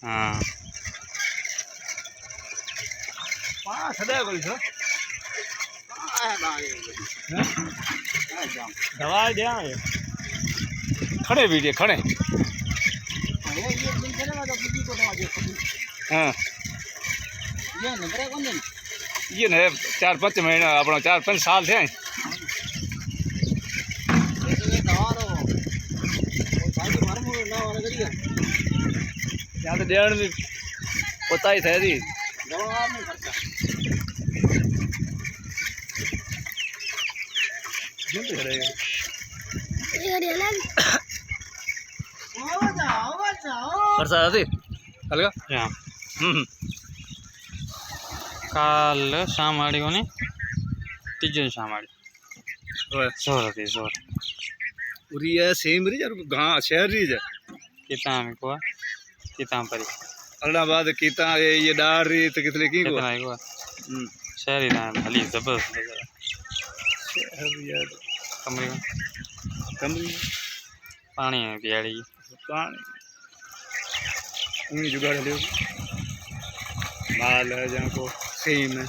हाँ दवा दे खड़े वीडियो खड़े हाँ ये न 4-5 महीना अपना 4-5 साल थे यहाँ तो डेढ़ भी पता ही था जी बरसात थी कल का काल शाम आड़ी कोनी तीजे शाम आड़ी जोर थी जोर उरी है सेम री यार गांव शहर री है किता में को किता परी अल्लाहाबाद कीता ये डार री तो कितने की को कितना को शहरी ना भली जबरदस्त शहर यार कमरे कमरी पानी है बियाड़ी पानी जुगाड़ लियो माल है जहाँ को सेम है